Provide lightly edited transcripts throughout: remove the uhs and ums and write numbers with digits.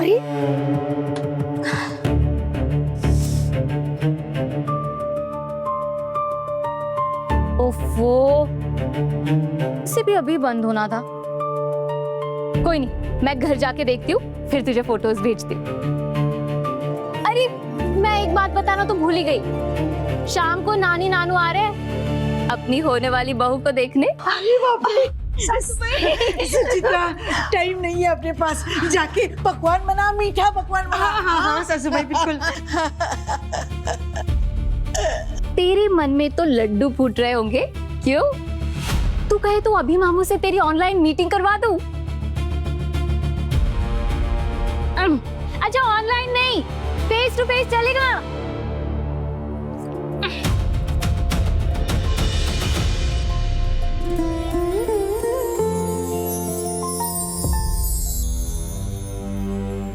अरे ओफो, इसे भी अभी बंद होना था। कोई नहीं, मैं घर जाके देखती हूँ, फिर तुझे फोटोज भेजती हूँ। अरे मैं एक बात बताना तो भूल ही गई, शाम को नानी नानू आ रहे हैं अपनी होने वाली बहू को देखने। अरे बाप रे, सुचित्रा, टाइम नहीं है अपने पास, जाके पकवान बना, मीठा पकवान बना। हाँ सासूबाई बिल्कुल। तेरे मन में तो लड्डू फूट रहे होंगे, क्यों? तू कहे तो अभी मामू से तेरी ऑनलाइन मीटिंग करवा दूं? अच्छा ऑनलाइन नहीं, फेस टू फेस चलेगा।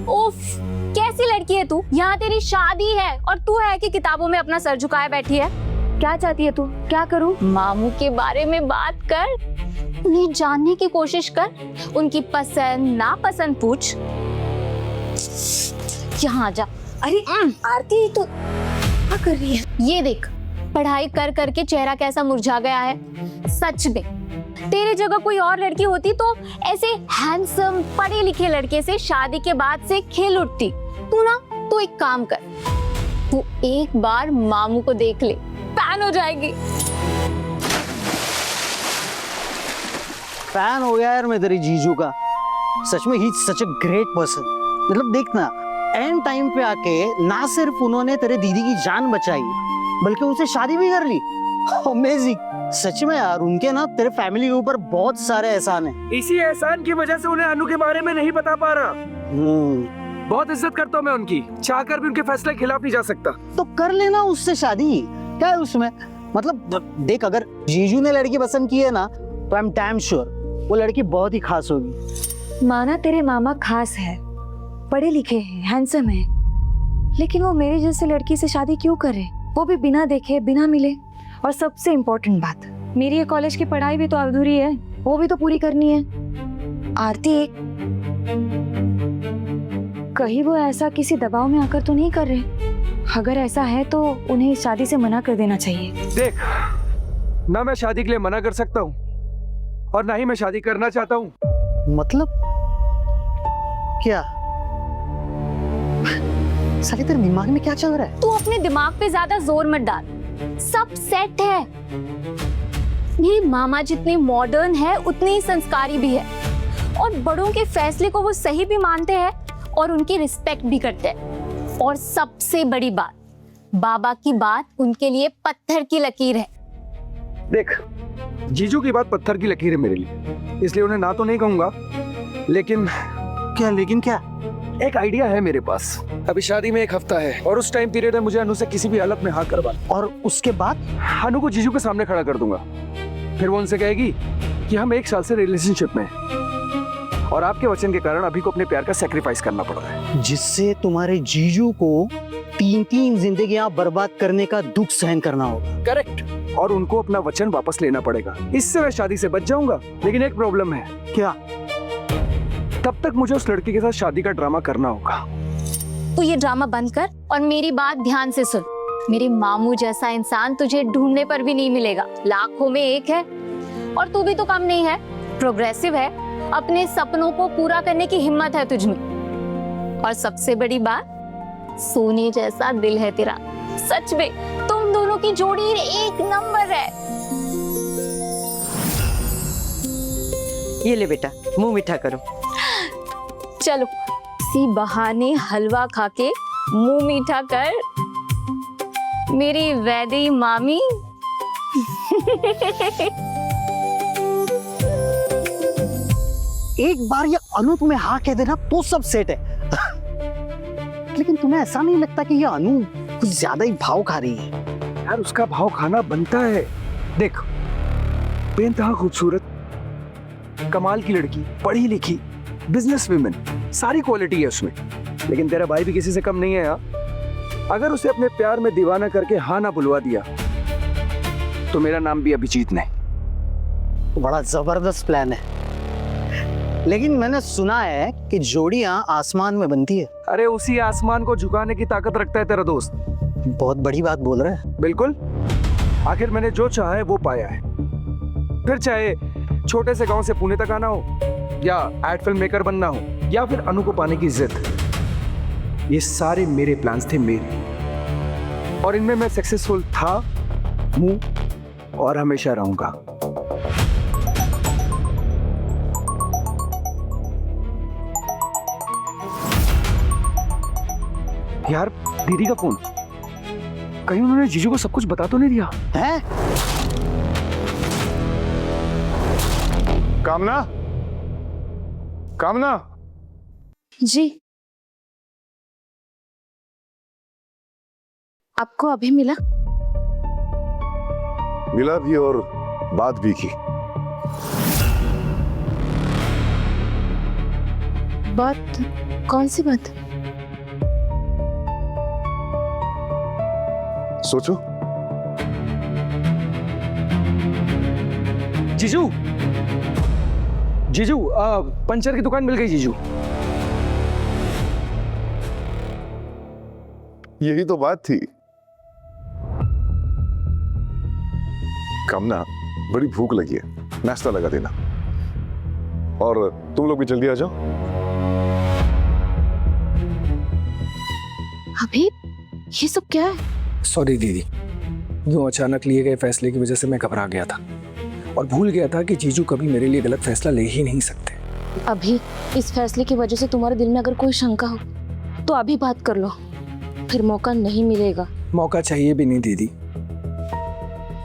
उफ, कैसी लड़की है तू? यहाँ तेरी शादी है और तू है कि किताबों में अपना सर झुकाए बैठी है। क्या चाहती है तू? क्या करूं? मामू के बारे में बात कर, उन्हें जानने की कोशिश कर, उनकी पसंद नापसंद पूछ। यहाँ आ जा। अरे आरती, तो क्या कर रही है? ये देख, पढ़ाई कर करके चेहरा कैसा मुरझा गया है। सच में तेरे जगह कोई और लड़की होती तो ऐसे हैंडसम पढ़े लिखे लड़के से शादी के बाद से खेल उठती। तू एक काम कर, तू एक बार मामू को देख ले, फैन हो जाएगी। फैन हो गया यार मैं तेरी जीजू का, सच में ही सच अ ग्रेट पर्सन। मतलब देखना, एंड टाइम पे आके ना सिर्फ उन्होंने तेरे दीदी की जान बचाई, बल्कि उनसे शादी भी कर ली। अमेजिंग, सच में यार, उनके ना तेरे फैमिली के ऊपर बहुत सारे एहसान है। इसी एहसान की वजह से उन्हें अनु के बारे में नहीं बता पा रहा। बहुत इज्जत करता हूँ मैं उनकी, चाहकर भी उनके फैसले के खिलाफ नहीं जा सकता। तो कर लेना उससे शादी, क्या है उसमें? मतलब देख, अगर जीजू ने लड़की पसंद की है ना, तो आई एम डैम श्योर वो लड़की बहुत ही खास होगी। माना तेरे मामा खास है, पढ़े लिखे हैं, हैंडसम है, लेकिन वो मेरे जैसे लड़की से शादी क्यों करे? वो भी बिना देखे, बिना मिले। और सबसे इम्पोर्टेंट बात, मेरी ये कॉलेज की पढ़ाई भी तो अधूरी है, वो भी तो पूरी करनी है। आरती, कहीं वो ऐसा किसी दबाव में आकर तो नहीं कर रहे? अगर ऐसा है तो उन्हें इस शादी से मना कर देना चाहिए। देख, ना मैं शादी के लिए मना कर सकता हूँ और ना ही मैं शादी करना चाहता हूँ। मतलब क्या? साले तेरे दिमाग में क्या चल रहा है? तू अपने दिमाग पे ज्यादा जोर मत डाल, सब सेट है। मेरी मामा जितनी मॉडर्न है उतनी ही संस्कारी भी है, और बड़ों के फैसले को वो सही भी मानते हैं और उनकी रिस्पेक्ट भी करते हैं। और सबसे बड़ी बात, बाबा की बात उनके लिए पत्थर की लकीर है। देख, जीजू की बात पत्थर की लकीर है मेरे लिए, इसलिए उन्हें ना तो नहीं कहूंगा, लेकिन क्या? एक आइडिया है मेरे पास। अभी शादी में 1 हफ्ता है और उस टाइम पीरियड में मुझे अनु से किसी भी हालत में हाँ करवा, और उसके बाद अनु को जीजू के सामने खड़ा कर दूंगा। फिर वो उनसे कहेगी कि हम 1 साल से रिलेशनशिप में हैं और आपके वचन के कारण अभी को अपने प्यार का सैक्रिफाइस करना पड़ रहा है, जिससे तुम्हारे जीजू को 3 जिंदगियां बर्बाद करने का दुख सहन करना होगा। करेक्ट, और उनको अपना वचन वापस लेना पड़ेगा। इससे मैं शादी से बच जाऊंगा, लेकिन एक प्रॉब्लम है। क्या? तब तक मुझे उस लड़की के साथ शादी का ड्रामा करना होगा। तू ये ड्रामा बंद कर और मेरी बात ध्यान से सुन। मेरे मामू जैसा इंसान तुझे ढूंढने पर भी नहीं मिलेगा, लाखों में एक है। और तू भी तो कम नहीं है, प्रोग्रेसिव है, अपने सपनों को पूरा करने की हिम्मत है तुझमें। और सबसे बड़ी बात, सोने जैसा दिल है तेरा। सच में तुम दोनों की जोड़ी एक नंबर है। ये ले बेटा, मुंह मीठा करो। चलो, इसी बहाने हलवा खा के मुंह मीठा कर मेरी वैदी मामी। एक बार ये अनु तुम्हें हाँ कह देना तो सब सेट है। लेकिन तुम्हें ऐसा नहीं लगता कि ये अनु कुछ ज्यादा ही भाव खा रही है? यार, उसका भाव खाना बनता है। देख, बेइंतहा खूबसूरत, कमाल की लड़की, पढ़ी लिखी, बिजनेस वुमेन, सारी क्वालिटी है उसमें। लेकिन तेरा भाई भी किसी से कम नहीं है यार। अगर उसे अपने प्यार में दीवाना करके हाँ ना बुलवा दिया तो मेरा नाम भी अभिजीत नहीं। बड़ा जबरदस्त प्लान है, लेकिन मैंने सुना है कि जोड़ियां आसमान में बनती है। अरे उसी आसमान को झुकाने की ताकत रखता है तेरा दोस्त। बहुत बड़ी बात बोल रहा है। बिल्कुल, आखिर मैंने जो चाहा है वो पाया है। फिर चाहे छोटे से गांव से पुणे तक आना हो, या एड फिल्म मेकर बनना हो, या फिर अनु को पाने की जिद, ये सारे मेरे प्लान्स थे, मेरे, और इनमें मैं सक्सेसफुल था, हूं और हमेशा रहूंगा। यार दीदी का फोन, कहीं उन्होंने जीजू को सब कुछ बता तो नहीं दिया? हैं? कामना, कामना, जी, आपको अभी मिला? मिला भी और बात भी की। बात? कौन सी बात? सोचो। जीजू, जीजू, पंचर की दुकान मिल गई जीजू। यही तो बात थी। कामना, बड़ी भूख लगी है, नाश्ता लगा देना। और तुम लोग भी जल्दी आ जाओ। अभी ये सब क्या है? सॉरी दीदी, यूं अचानक लिए गए फैसले की वजह से मैं घबरा गया था और भूल गया था कि जीजू कभी मेरे लिए गलत फैसला ले ही नहीं सकते। अभी इस फैसले की वजह से तुम्हारे दिल में अगर कोई शंका हो तो अभी बात कर लो, फिर मौका नहीं मिलेगा। मौका चाहिए भी नहीं दीदी,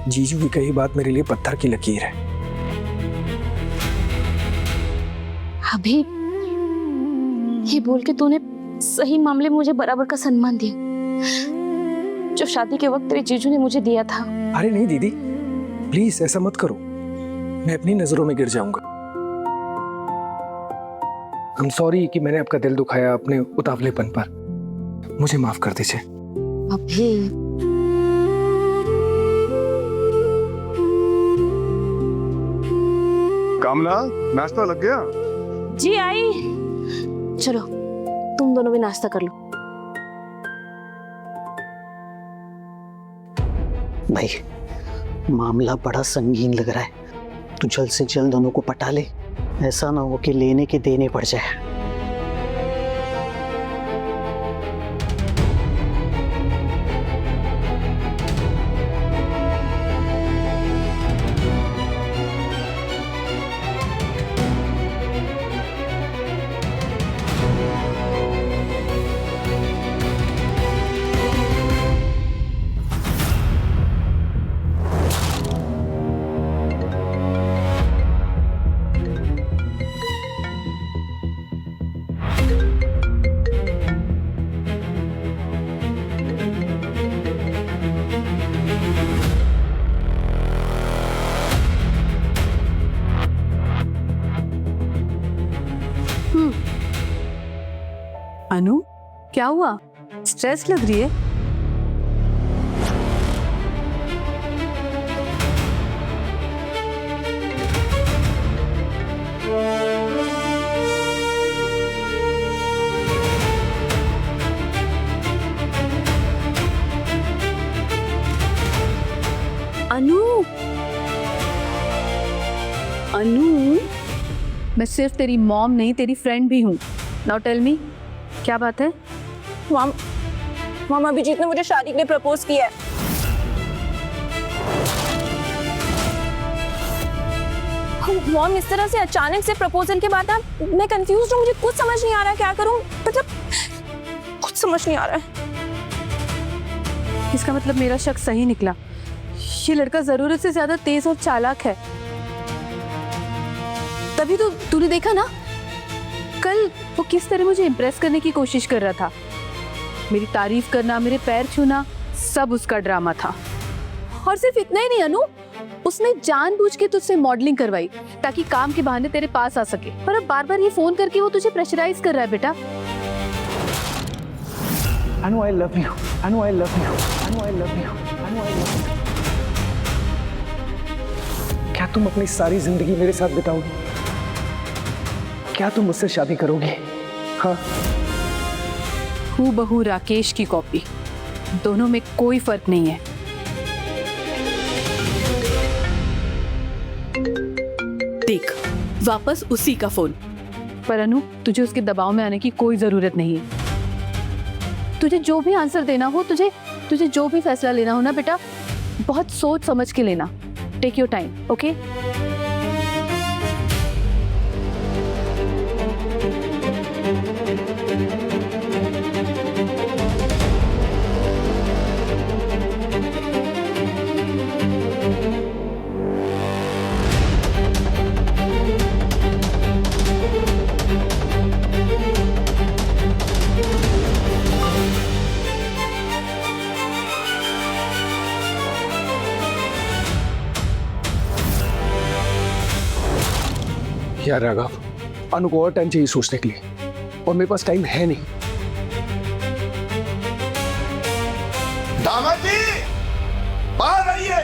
जीजू की कही बात मेरे लिए पत्थर की लकीर है। अभी ये बोल के तूने सही मामले में मुझे बराबर का सम्मान दिया जो शादी के वक्त तेरे जीजू ने मुझे दिया था। अरे नहीं दीदी, प्लीज ऐसा मत करो, मैं अपनी नजरों में गिर जाऊंगा। I'm sorry कि मैंने आपका दिल दुखाया अपने उतावलेपन पर, मुझे माफ कर दीजिए। अभी कामना, नाश्ता लग गया? जी आई। चलो तुम दोनों भी नाश्ता कर लो। भाई, मामला बड़ा संगीन लग रहा है। तू जल्द से जल्द दोनों को पटा ले, ऐसा ना हो कि लेने के देने पड़ जाए। अनु, क्या हुआ? स्ट्रेस लग रही है? अनु, अनु, मैं सिर्फ तेरी मॉम नहीं, तेरी फ्रेंड भी हूँ। नाउ टेल मी, क्या बात है? मामा अभिजीत ने मुझे शादी के लिए प्रपोज किया है। मॉम, इस तरह से अचानक से प्रपोजल के बाद मैं कंफ्यूज हूँ, मुझे कुछ समझ नहीं आ रहा क्या करूँ, मतलब कुछ समझ नहीं आ रहा है। इसका मतलब मेरा शक सही निकला, ये लड़का जरूरत से ज्यादा तेज और चालाक है। तभी तो तूने देखा ना कल वो किस तरह मुझे इम्प्रेस करने की कोशिश कर रहा था। मेरी तारीफ करना, मेरे पैर छूना, सब उसका ड्रामा था। और सिर्फ इतना ही नहीं अनु, उसने जानबूझ के तुझसे मॉडलिंग करवाई ताकि काम के बहाने तेरे पास आ सके। और अब बार बार ये फोन करके वो तुझे प्रेशराइज कर रहा है बेटा। Anu, I love you, Anu, I love you, Anu, I love you, Anu, I love you. क्या तुम अपनी सारी जिंदगी मेरे साथ बिताओगी? क्या तुम मुझसे शादी करोगे? हाँ, हूबहू राकेश की कॉपी, दोनों में कोई फर्क नहीं है। देख, वापस उसी का फोन। पर अनु, तुझे उसके दबाव में आने की कोई जरूरत नहीं है। तुझे जो भी आंसर देना हो, तुझे जो भी फैसला लेना हो ना बेटा, बहुत सोच समझ के लेना। Take your time, okay? यार राघव, अनु को और टाइम चाहिए सोचने के लिए, और मेरे पास टाइम है नहीं। दामाद जी, बाहर आइए।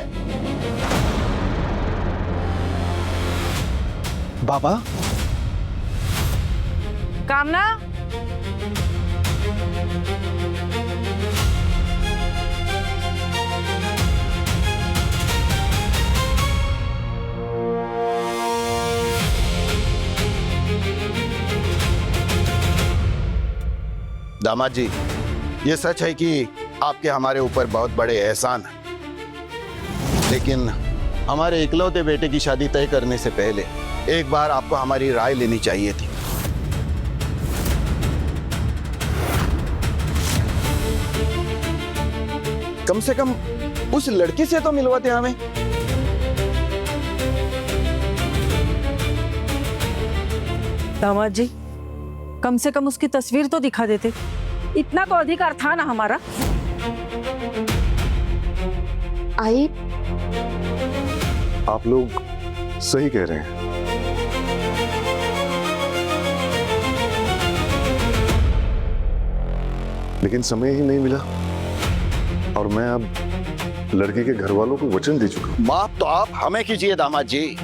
बाबा, कामना, दामाद जी, ये सच है कि आपके हमारे ऊपर बहुत बड़े एहसान हैं, लेकिन हमारे इकलौते बेटे की शादी तय करने से पहले एक बार आपको हमारी राय लेनी चाहिए थी। कम से कम उस लड़की से तो मिलवाते हमें। दामाद जी, कम से कम उसकी तस्वीर तो दिखा देते, इतना तो अधिकार था ना हमारा। आई, आप लोग सही कह रहे हैं। लेकिन समय ही नहीं मिला, और मैं अब लड़की के घर वालों को वचन दे चुका हूं। माफ तो आप हमें कीजिए दामाद जी।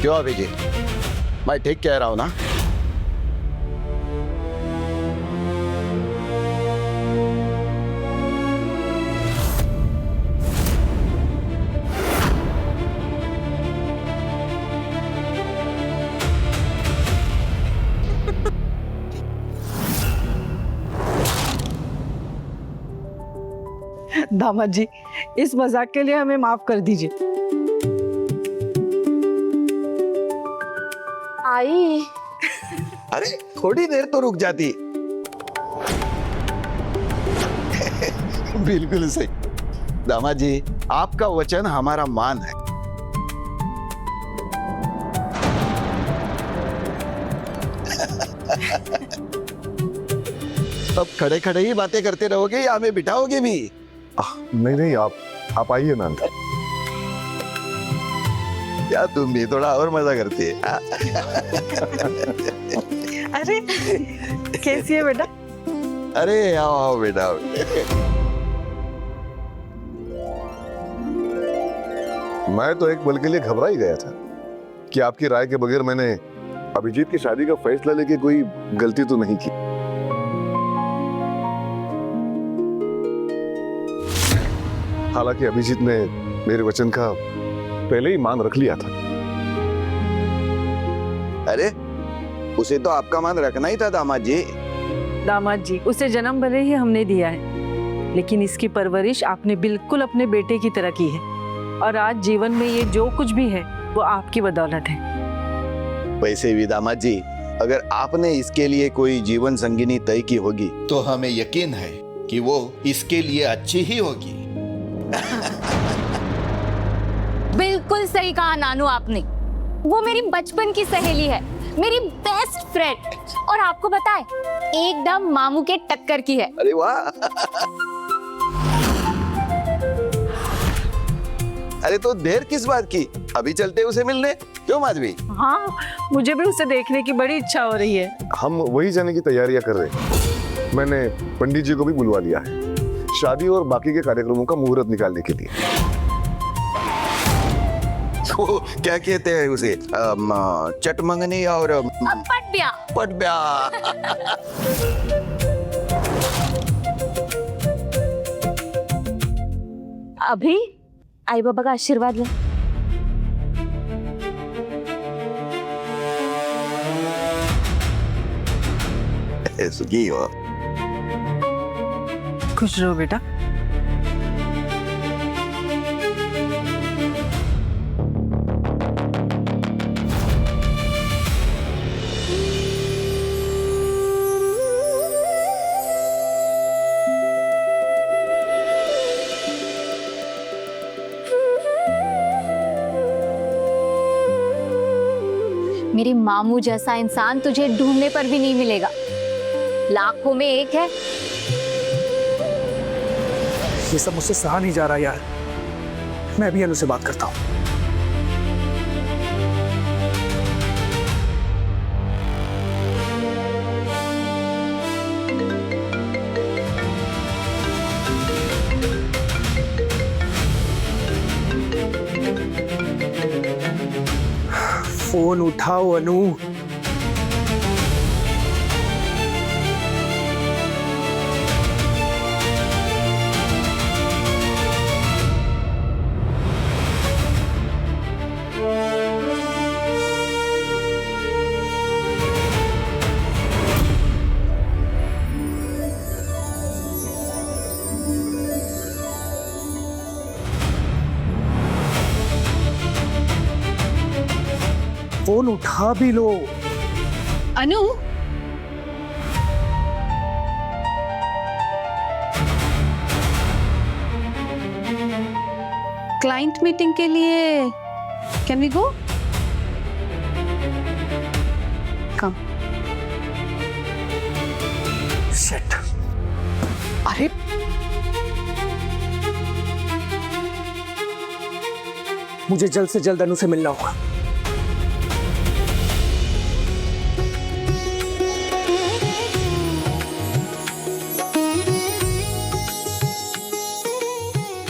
क्यों अभिजीत, मैं ठीक कह रहा हूं ना? दामाद जी, इस मजाक के लिए हमें माफ कर दीजिए। आई, अरे थोड़ी देर तो रुक जाती। बिल्कुल सही दामाद जी, आपका वचन हमारा मान है। अब खड़े खड़े ही बातें करते रहोगे या हमें बिठाओगे भी? नहीं नहीं, आप आइए ना अंदर। या तुम भी थोड़ा और मजा करते हैं। अरे कैसी है बेटा? अरे आओ आओ बेटा आओ। मैं तो एक पल के लिए घबरा ही गया था कि आपकी राय के बगैर मैंने अभिजीत की शादी का फैसला लेके कोई गलती तो नहीं की। हालांकि अभिजीत ने मेरे वचन का पहले ही मान रख लिया था। अरे उसे तो आपका मान रखना ही था दामाद जी। दामाद जी, उसे जन्म भले ही हमने दिया है, लेकिन इसकी परवरिश आपने बिल्कुल अपने बेटे की तरह की है, और आज जीवन में ये जो कुछ भी है वो आपकी बदौलत है। वैसे भी दामाद जी, अगर आपने इसके लिए कोई जीवन संगिनी तय की होगी तो हमें यकीन है कि वो इसके लिए अच्छी ही होगी। बिल्कुल सही कहा नानू आपने। वो मेरी बचपन की सहेली है, मेरी बेस्ट फ्रेंड, और आपको पता है एकदम मामू के टक्कर की है। अरे वाह। अरे तो देर किस बात की, अभी चलते उसे मिलने। क्यों माधवी? हाँ, मुझे भी उसे देखने की बड़ी इच्छा हो रही है। हम वही जाने की तैयारियां कर रहे हैं। मैंने पंडित जी को भी बुलवा लिया है। शादी और बाकी के कार्यक्रमों का मुहूर्त निकालने के लिए। वो क्या कहते हैं उसे, चटमंगनी और पट पटब्या। अभी आई बाबा का आशीर्वाद ले। सुखी हो। खुश रहो बेटा। मेरे मामू जैसा इंसान तुझे ढूंढने पर भी नहीं मिलेगा, लाखों में एक है। ये सब मुझसे सहा नहीं जा रहा यार। मैं भी अनु से बात करता हूँ। फोन उठाओ अनु। फोन उठा भी लो। अनु, क्लाइंट मीटिंग के लिए can we go? Come. Shit. अरे मुझे जल्द से जल्द अनु से मिलना होगा।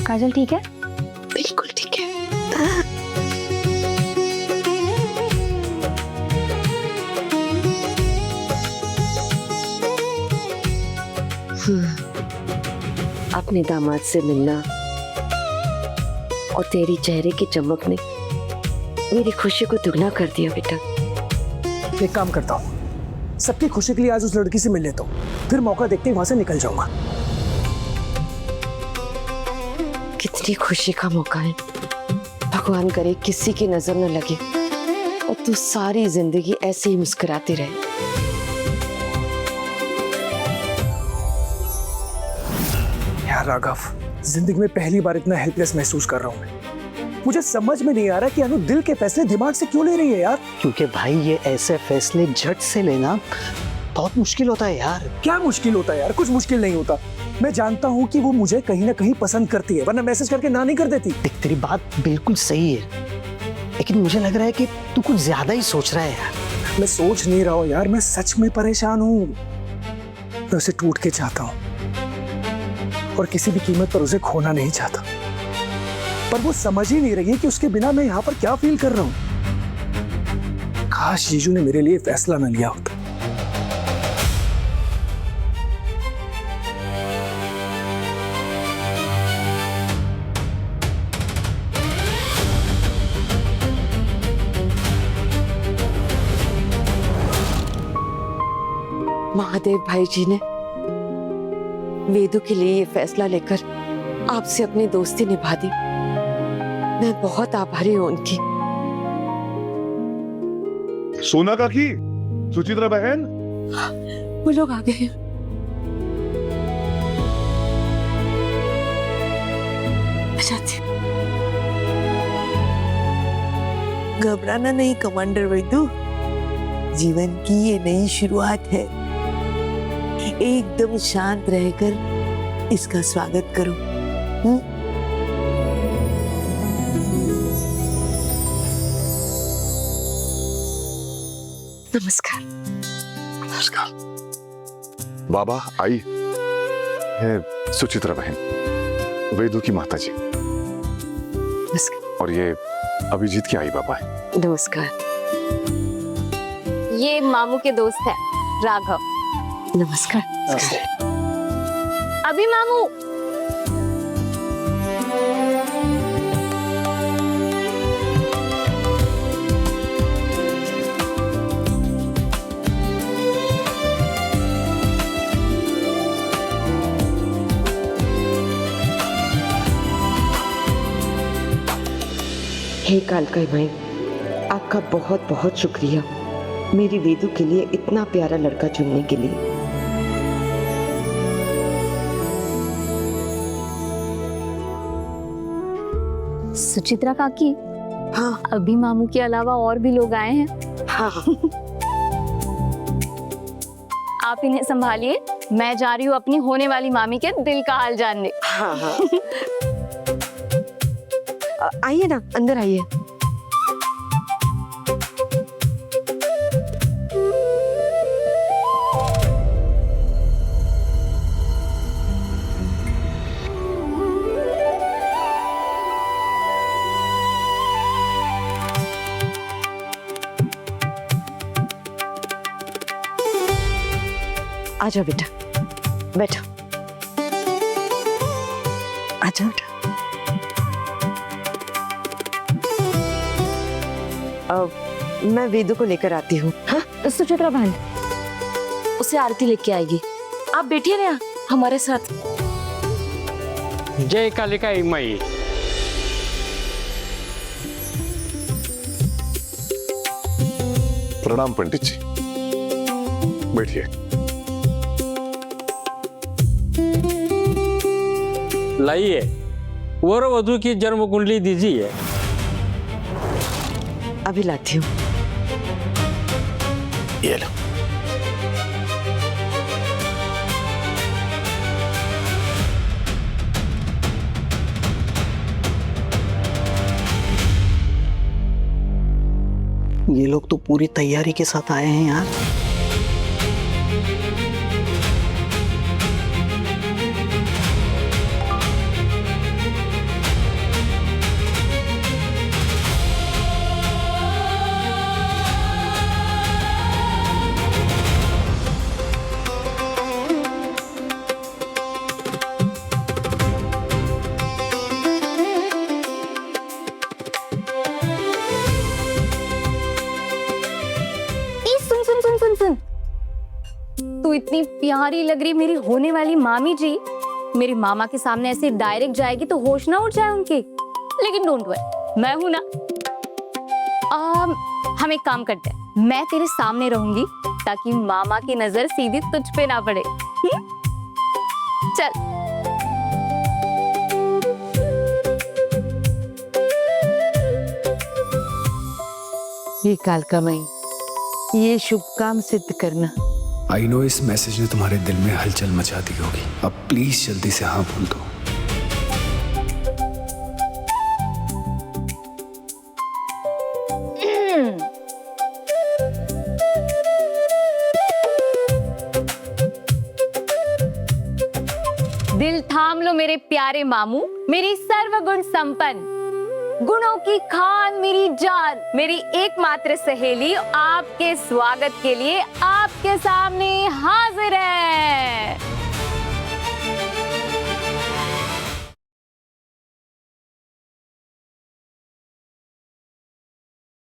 काजल ठीक है? बिल्कुल ठीक है। अपने दामाद से मिलना और तेरी चेहरे की चमक ने मेरी खुशी को दुगना कर दिया बेटा। एक काम करता हूँ, सबकी खुशी के लिए आज उस लड़की से मिल लेता हूँ, फिर मौका देखते ही वहां से निकल जाऊंगा। कितनी खुशी का मौका है, भगवान करे किसी की नजर न लगे और तू सारी जिंदगी ऐसे ही मुस्कुराती रहे। यार राघव, जिंदगी में पहली बार इतना हेल्पलेस महसूस कर रहा हूँ मैं। मुझे समझ में नहीं आ रहा कि अनु दिल के फैसले दिमाग से क्यों ले रही है यार। क्योंकि भाई ये ऐसे फैसले झट से लेना बहुत मुश्किल होता है यार। क्या मुश्किल होता है यार? कुछ मुश्किल नहीं होता। मैं जानता हूँ कि वो मुझे कहीं ना कहीं पसंद करती है, वरना मैसेज करके ना नहीं कर देती। देख तेरी बात बिल्कुल सही है, लेकिन मुझे लग रहा है कि तू कुछ ज्यादा ही सोच रहा है यार। मैं सोच नहीं रहा हूँ यार, मैं सच में परेशान हूँ। मैं उसे टूट के चाहता हूँ और किसी भी कीमत पर उसे खोना नहीं चाहता, पर वो समझ ही नहीं रही है कि उसके बिना मैं यहाँ पर क्या फील कर रहा हूँ। काश जीजू ने मेरे लिए फैसला न लिया होता। महादेव भाई जी ने वेदू के लिए ये फैसला लेकर आपसे अपनी दोस्ती निभा दी। मैं बहुत आभारी हूँ उनकी। सोना काकी, सुचित्रा बहन, वो लोग आ गए हैं। घबराना नहीं कमांडर वैदू, जीवन की ये नई शुरुआत है। एकदम शांत रहकर इसका स्वागत करो। नमस्कार। नमस्कार। बाबा आई, है सुचित्रा बहन, वेदु की माता जी, और ये अभिजीत के आई बाबा है। नमस्कार। ये मामू के दोस्त है राघव। नमस्कार। अभी मामू। हे कालकाई माई, आपका बहुत बहुत शुक्रिया मेरी वेदु के लिए इतना प्यारा लड़का चुनने के लिए। सुचित्रा काकी, हाँ अभी मामू के अलावा और भी लोग आए हैं। हाँ। आप इन्हें संभालिए, मैं जा रही हूँ अपनी होने वाली मामी के दिल का हाल जानने। हाँ हाँ। आइए ना, अंदर आइए। आ जाओ बेटा, बैठो। आ जाओ बेटा। मैं वेदु को लेकर आती हूँ। हाँ सुचित्रा बहन, उसे आरती लेके आएगी, आप बैठिए ना हमारे साथ। जय कालिका माई। प्रणाम पंडित जी, बैठिए। लाइए, वर वधु की जन्म कुंडली दीजिए। अभी लाती हूँ। ये लो। ये लोग तो पूरी तैयारी के साथ आए हैं यार। सुन, तू इतनी प्यारी लग रही मेरी होने वाली मामी जी। मेरे मामा के सामने ऐसे डायरेक्ट जाएगी तो होश ना उड़ जाए उनके। लेकिन डोंट वरी, मैं हूं ना। हम एक काम करते हैं, मैं तेरे सामने रहूंगी ताकि मामा की नजर सीधी तुझ पे ना पड़े। चल। ये कालका माई, ये शुभ काम सिद्ध करना। आई नो इस मैसेज ने तुम्हारे दिल में हलचल मचा दी होगी। अब प्लीज जल्दी से हाँ बोल दो। दिल थाम लो मेरे प्यारे मामू, मेरी सर्वगुण संपन्न, गुणों की खान मेरी जान, मेरी एकमात्र सहेली आपके स्वागत के लिए आपके सामने हाजिर है।